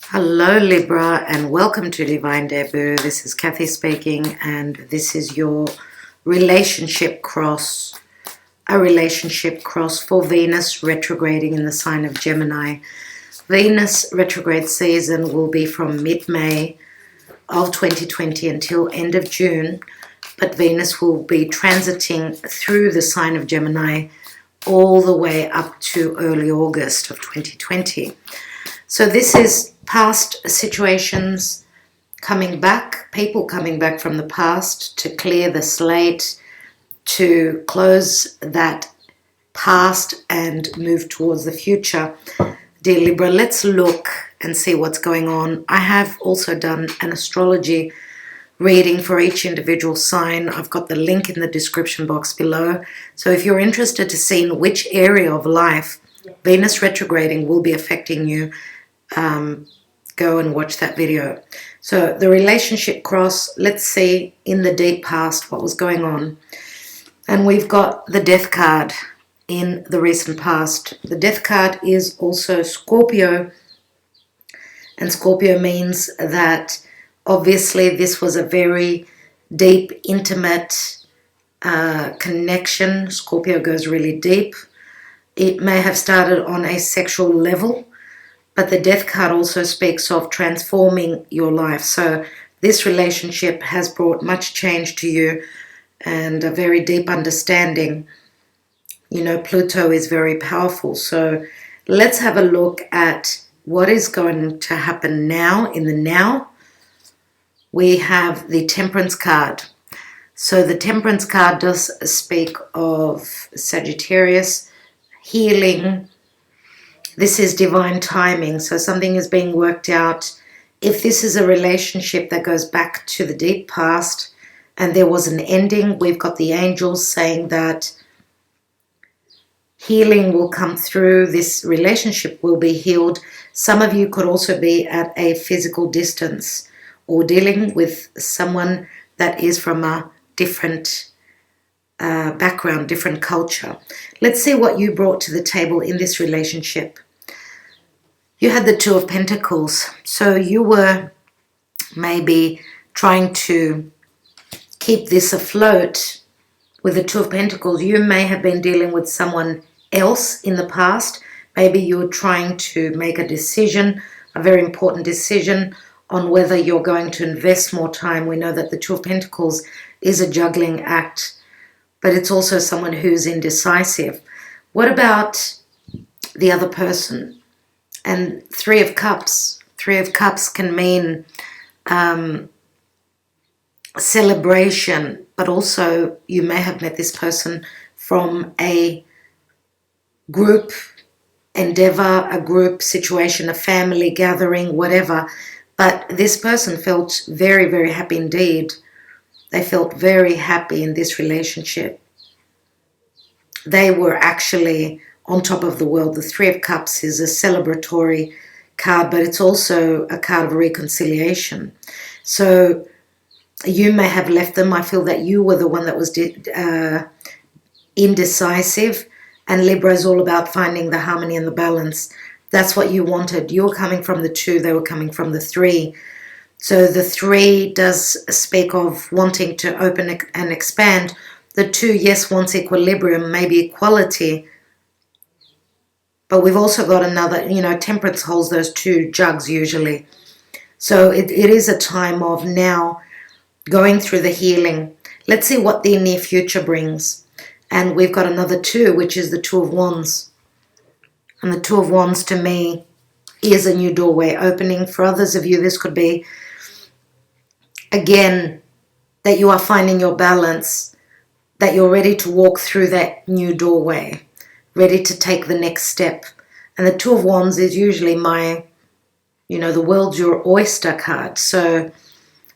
Hello Libra and welcome to Divine Debut. This is Kathy speaking and this is your relationship cross. A relationship cross for Venus retrograding in the sign of Gemini. Venus retrograde season will be from mid-May of 2020 until end of June. But Venus will be transiting through the sign of Gemini all the way up to early August of 2020. So this is past situations coming back, people coming back from the past to clear the slate, to close that past and move towards the future. Dear Libra, let's look and see what's going on. I have also done an astrology reading for each individual sign. I've got the link in the description box below. So if you're interested to see in which area of life Venus retrograding will be affecting you, go and watch that video. So the relationship cross, let's see in the deep past what was going on. And we've got the Death card in the recent past. The Death card is also Scorpio. And Scorpio means that obviously this was a very deep, intimate connection. Scorpio goes really deep. It may have started on a sexual level, but the Death card also speaks of transforming your life. So this relationship has brought much change to you and a very deep understanding. You know, Pluto is very powerful. So let's have a look at what is going to happen now, in the now. We have the Temperance card. So the Temperance card does speak of Sagittarius, healing. This is divine timing. So something is being worked out. If this is a relationship that goes back to the deep past and there was an ending, we've got the angels saying that healing will come through. This relationship will be healed. Some of you could also be at a physical distance or dealing with someone that is from a different background, different culture. Let's see what you brought to the table in this relationship. You had the Two of Pentacles. So you were maybe trying to keep this afloat with the Two of Pentacles. You may have been dealing with someone else in the past. Maybe you were trying to make a decision, a very important decision on whether you're going to invest more time. We know that the Two of Pentacles is a juggling act, but it's also someone who's indecisive. What about the other person? And Three of Cups. Three of Cups can mean celebration, but also you may have met this person from a group endeavor, a group situation, a family gathering, whatever. But this person felt very, very happy indeed. They felt very happy in this relationship. They were actually on top of the world. The Three of Cups is a celebratory card, but it's also a card of reconciliation. So you may have left them. I feel that you were the one that was indecisive, and Libra is all about finding the harmony and the balance. That's what you wanted. You were coming from the Two, they were coming from the Three. So the Three does speak of wanting to open and expand. The Two, yes, wants equilibrium, maybe equality. But we've also got another, you know, Temperance holds those two jugs usually. So it is a time of now going through the healing. Let's see what the near future brings. And we've got another Two, which is the Two of Wands. And the Two of Wands to me is a new doorway opening. For others of you, this could be, again, that you are finding your balance, that you're ready to walk through that new doorway, ready to take the next step. And the Two of Wands is usually my, you know, the world's your oyster card. So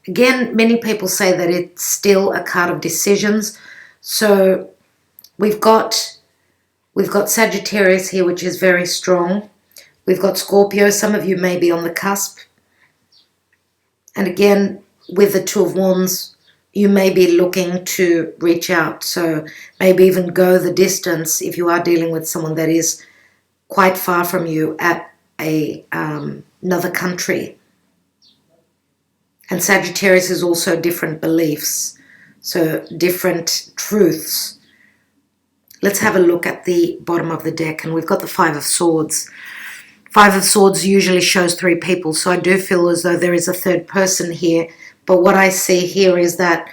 again, many people say that it's still a card of decisions. So we've got Sagittarius here, which is very strong. We've got Scorpio. Some of you may be on the cusp. And again, with the Two of Wands, you may be looking to reach out. So maybe even go the distance if you are dealing with someone that is quite far from you at a another country. And Sagittarius is also different beliefs, so different truths. Let's have a look at the bottom of the deck, and we've got the Five of Swords. Five of Swords usually shows three people, so I do feel as though there is a third person here. But what I see here is that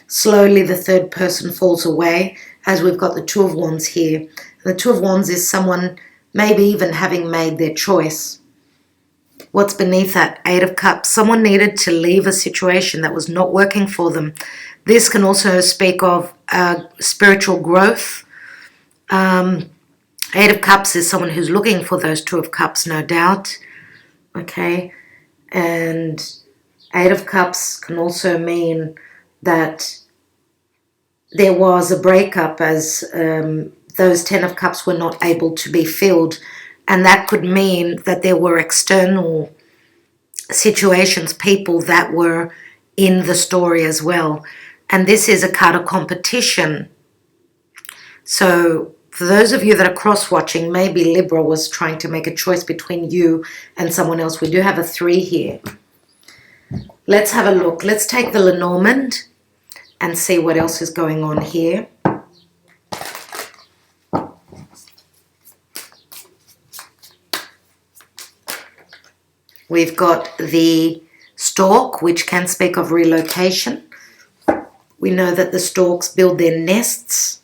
slowly the third person falls away, as we've got the Two of Wands here. And the Two of Wands is someone maybe even having made their choice. What's beneath that? Eight of Cups. Someone needed to leave a situation that was not working for them. This can also speak of spiritual growth. Eight of Cups is someone who's looking for those Two of Cups, no doubt. Okay. And Eight of Cups can also mean that there was a breakup, as those Ten of Cups were not able to be filled. And that could mean that there were external situations, people that were in the story as well. And this is a card of competition. So for those of you that are cross-watching, maybe Libra was trying to make a choice between you and someone else. We do have a 3 here. Let's have a look. Let's take the Lenormand and see what else is going on here. We've got the Stork, which can speak of relocation. We know that the storks build their nests.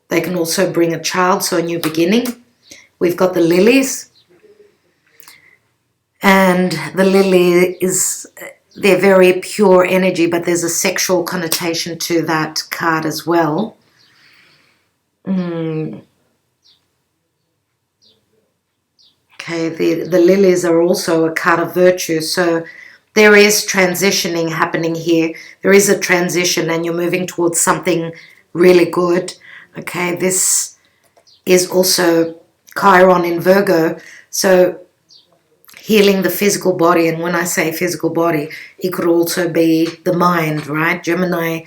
They can also bring a child, so a new beginning. We've got the Lilies. And the lily is, they're very pure energy, but there's a sexual connotation to that card as well. Okay, the lilies are also a card of virtue, so there is transitioning happening here. There is a transition and you're moving towards something really good. Okay, this is also Chiron in Virgo, so healing the physical body. And when I say physical body, it could also be the mind, right? Gemini,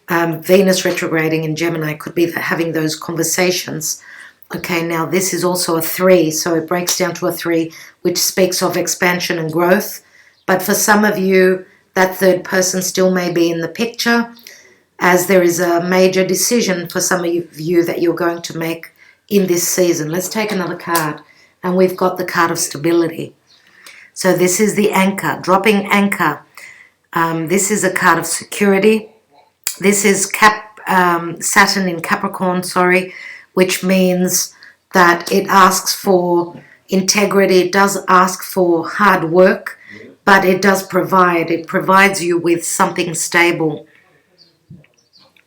Venus retrograding in Gemini could be having those conversations. Okay, now this is also a 3, so it breaks down to a 3, which speaks of expansion and growth. But for some of you, that third person still may be in the picture, as there is a major decision for some of you that you're going to make in this season. Let's take another card, and we've got the card of stability. So this is the anchor, dropping anchor. This is a card of security. This is Saturn in Capricorn, which means that it asks for integrity. It does ask for hard work, but it does provide. It provides you with something stable.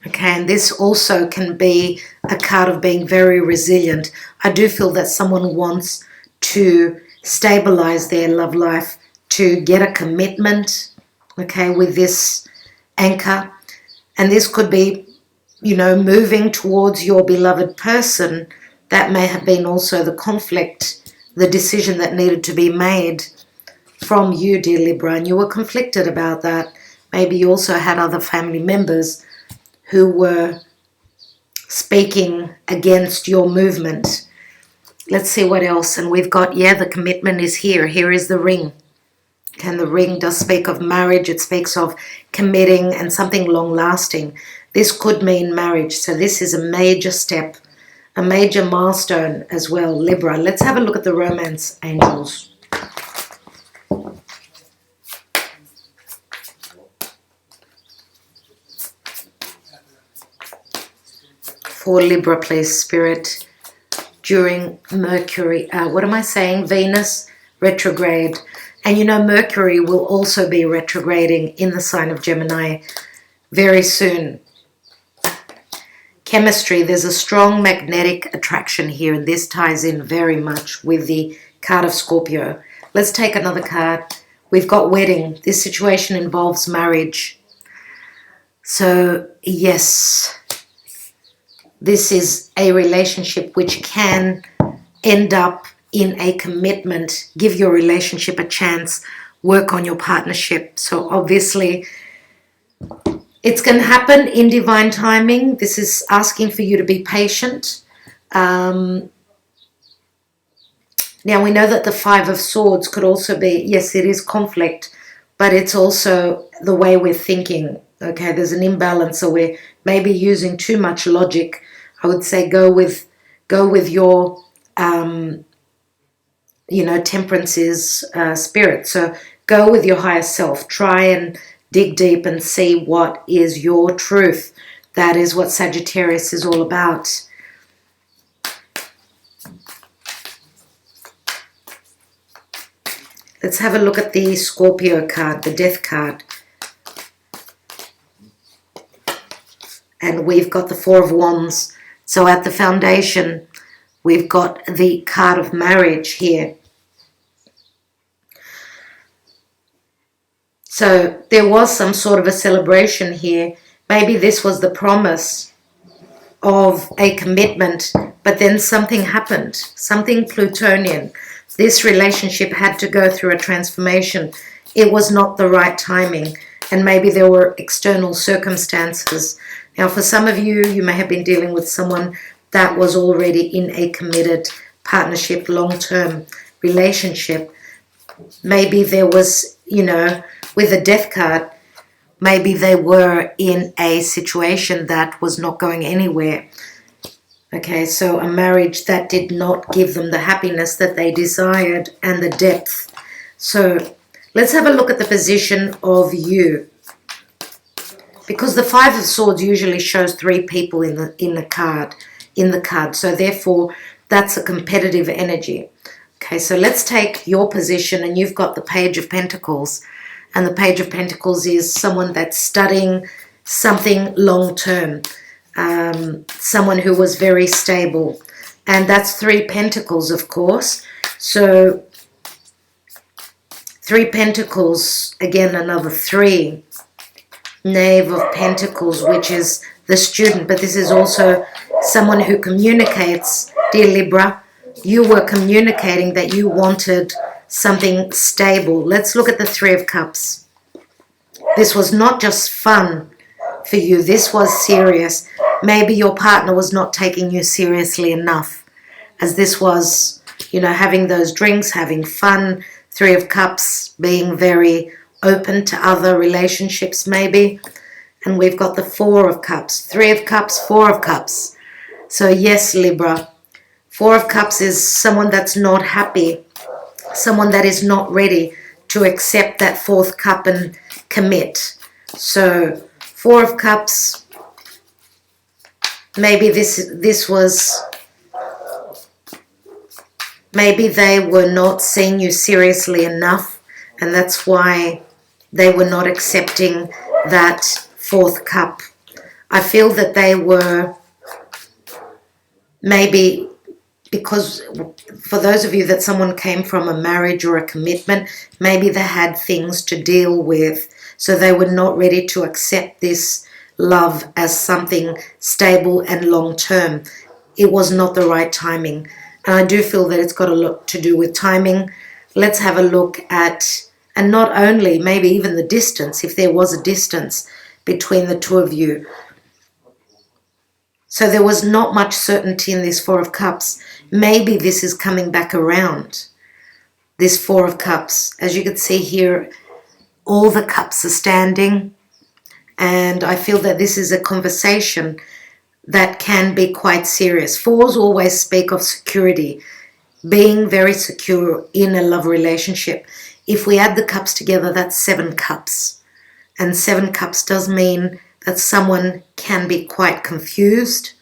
Okay, and this also can be a card of being very resilient. I do feel that someone wants to stabilize their love life, to get a commitment, okay, with this anchor. And this could be, you know, moving towards your beloved person. That may have been also the conflict, the decision that needed to be made from you, dear Libra, and you were conflicted about that. Maybe you also had other family members who were speaking against your movement. Let's see what else. And we've got, the commitment is here. Here is the ring. And the ring does speak of marriage. It speaks of committing and something long-lasting. This could mean marriage. So this is a major step, a major milestone as well, Libra. Let's have a look at the romance angels. For Libra, please, Spirit, during Mercury, Venus retrograde. And you know, Mercury will also be retrograding in the sign of Gemini very soon. Chemistry, there's a strong magnetic attraction here, and this ties in very much with the card of Scorpio. Let's take another card. We've got wedding. This situation involves marriage. So, yes, this is a relationship which can end up in a commitment. Give your relationship a chance. Work on your partnership. So obviously, it's going to happen in divine timing. This is asking for you to be patient. Now, we know that the Five of Swords could also be, yes, it is conflict, but it's also the way we're thinking. Okay, there's an imbalance, so we're maybe using too much logic. I would say go with your, temperance is spirit. So go with your higher self. Try and dig deep and see what is your truth. That is what Sagittarius is all about. Let's have a look at the Scorpio card, the Death card. And we've got the Four of Wands. So at the foundation, we've got the card of marriage here. So there was some sort of a celebration here. Maybe this was the promise of a commitment, but then something happened, something Plutonian. This relationship had to go through a transformation. It was not the right timing, and maybe there were external circumstances. Now, for some of you, you may have been dealing with someone that was already in a committed partnership, long-term relationship. Maybe there was, with the Death card, maybe they were in a situation that was not going anywhere. Okay, so a marriage that did not give them the happiness that they desired and the depth. So let's have a look at the position of you. Because the Five of Swords usually shows three people in the card. So therefore, that's a competitive energy. Okay, so let's take your position, and you've got the Page of Pentacles. And the Page of Pentacles is someone that's studying something long-term. Someone who was very stable. And that's Three Pentacles, of course. So Three Pentacles, again, another three. Knave of Pentacles, which is the student. But this is also someone who communicates. Dear Libra, you were communicating that you wanted something stable. Let's look at the Three of Cups. This was not just fun for you. This was serious. Maybe your partner was not taking you seriously enough, as this was, having those drinks, having fun. Three of Cups, being very open to other relationships maybe. And we've got the Four of Cups. Three of Cups, Four of Cups. So yes, Libra, Four of Cups is someone that's not happy, someone that is not ready to accept that fourth cup and commit. So Four of Cups, maybe this was, maybe they were not seeing you seriously enough, and that's why they were not accepting that fourth cup. I feel that they were, maybe because for those of you that someone came from a marriage or a commitment, maybe they had things to deal with, so they were not ready to accept this love as something stable and long-term. It was not the right timing. And I do feel that it's got a lot to do with timing. Let's have a look at, and not only, maybe even the distance, if there was a distance between the two of you. So there was not much certainty in this Four of Cups. Maybe this is coming back around, this Four of Cups. As you can see here, all the cups are standing. And I feel that this is a conversation that can be quite serious. Fours always speak of security, being very secure in a love relationship. If we add the cups together, that's 7 cups. And 7 cups does mean that someone can be quite confused,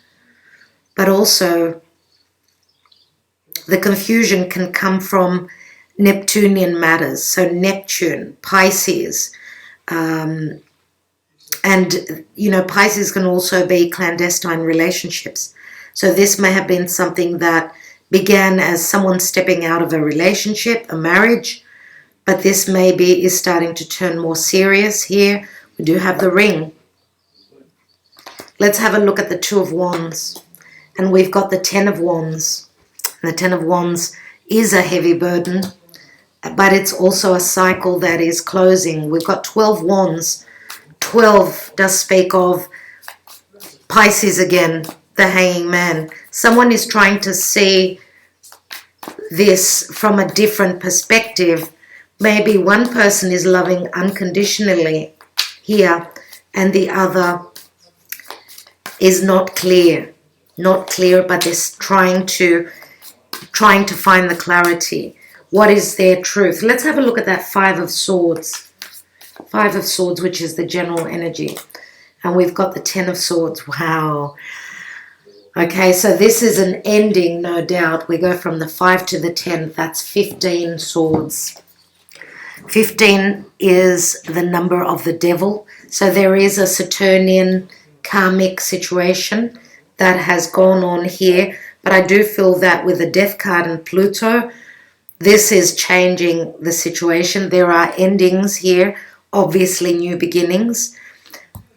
but also the confusion can come from Neptunian matters. So Neptune, Pisces, and Pisces can also be clandestine relationships. So this may have been something that began as someone stepping out of a relationship, a marriage, but this maybe is starting to turn more serious here. We do have the Ring. Let's have a look at the Two of Wands. And we've got the Ten of Wands. And the Ten of Wands is a heavy burden, but it's also a cycle that is closing. We've got 12 Wands. 12 does speak of Pisces again, the Hanging Man. Someone is trying to see this from a different perspective. Maybe one person is loving unconditionally here and the other is not clear, but they're trying to find the clarity. What is their truth? Let's have a look at that Five of Swords. Five of Swords, which is the general energy. And we've got the Ten of Swords. Wow. Okay, so this is an ending, no doubt. We go from the 5 to the 10. That's 15 swords. 15 is the number of the devil. So there is a Saturnian karmic situation that has gone on here. But I do feel that with the Death card and Pluto, this is changing the situation. There are endings here, obviously new beginnings.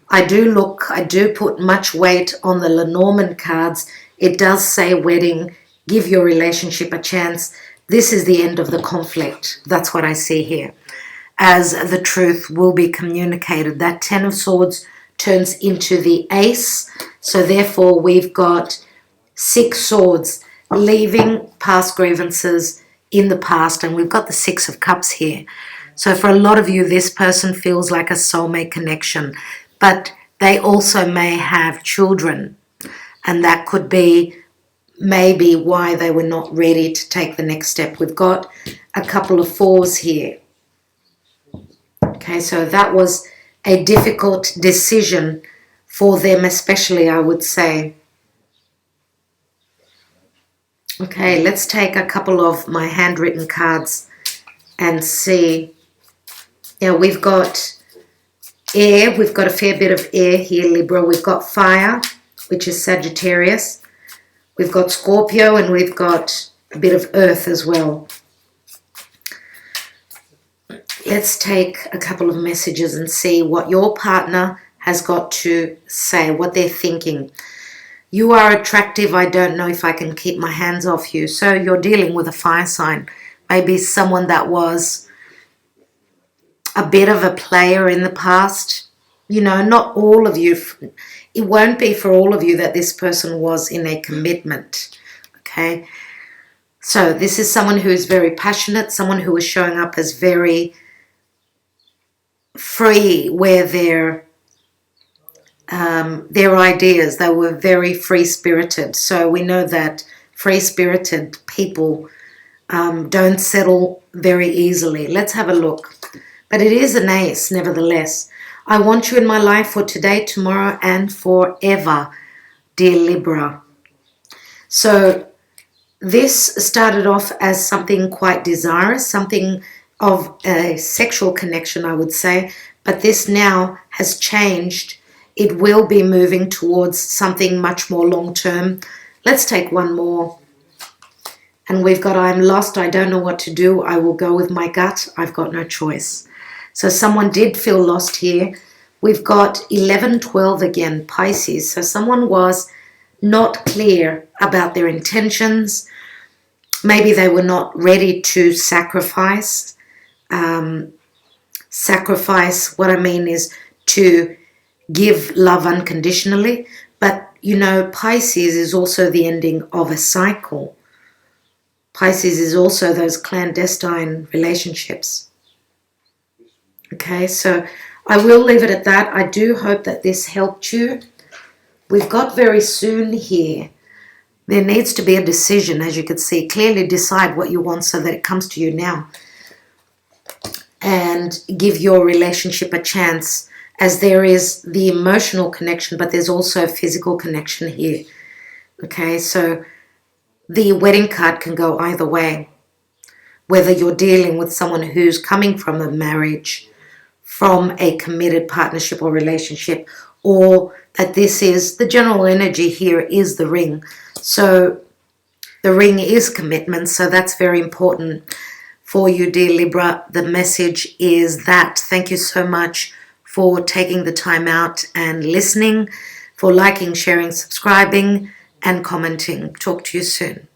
I do put much weight on the Lenormand cards. It does say wedding, give your relationship a chance. This is the end of the conflict. That's what I see here. As the truth will be communicated. That Ten of Swords turns into the Ace. So therefore we've got 6 swords, leaving past grievances in the past. And we've got the 6 of Cups here. So for a lot of you, this person feels like a soulmate connection. But they also may have children. And that could be maybe why they were not ready to take the next step. We've got a couple of 4s here. Okay, so that was a difficult decision for them especially, I would say. Okay, let's take a couple of my handwritten cards and see. Yeah, we've got air. We've got a fair bit of air here, Libra. We've got fire, which is Sagittarius. We've got Scorpio, and we've got a bit of earth as well. Let's take a couple of messages and see what your partner has got to say, what they're thinking. You are attractive. I don't know if I can keep my hands off you. So you're dealing with a fire sign. Maybe someone that was a bit of a player in the past. You know, not all of you. It won't be for all of you that this person was in a commitment. Okay. So this is someone who is very passionate. Someone who is showing up as very free, where their ideas, they were very free-spirited. So we know that free-spirited people don't settle very easily. Let's have a look. But it is an ace, nevertheless. I want you in my life for today, tomorrow, and forever, dear Libra. So this started off as something quite desirous, something of a sexual connection, I would say. But this now has changed. It will be moving towards something much more long-term. Let's take one more. And we've got, I'm lost, I don't know what to do. I will go with my gut. I've got no choice. So someone did feel lost here. We've got 11, 12 again, Pisces. So someone was not clear about their intentions. Maybe they were not ready to sacrifice. Sacrifice, what I mean is to give love unconditionally. But, you know, Pisces is also the ending of a cycle. Pisces is also those clandestine relationships. Okay, so I will leave it at that. I do hope that this helped you. We've got very soon here. There needs to be a decision, as you can see. Clearly decide what you want so that it comes to you now. And give your relationship a chance, as there is the emotional connection, but there's also a physical connection here. Okay, so the wedding card can go either way. Whether you're dealing with someone who's coming from a marriage, from a committed partnership or relationship, or that this is, the general energy here is the ring. So the ring is commitment, so that's very important for you, dear Libra. The message is that. Thank you so much for taking the time out and listening, for liking, sharing, subscribing, and commenting. Talk to you soon.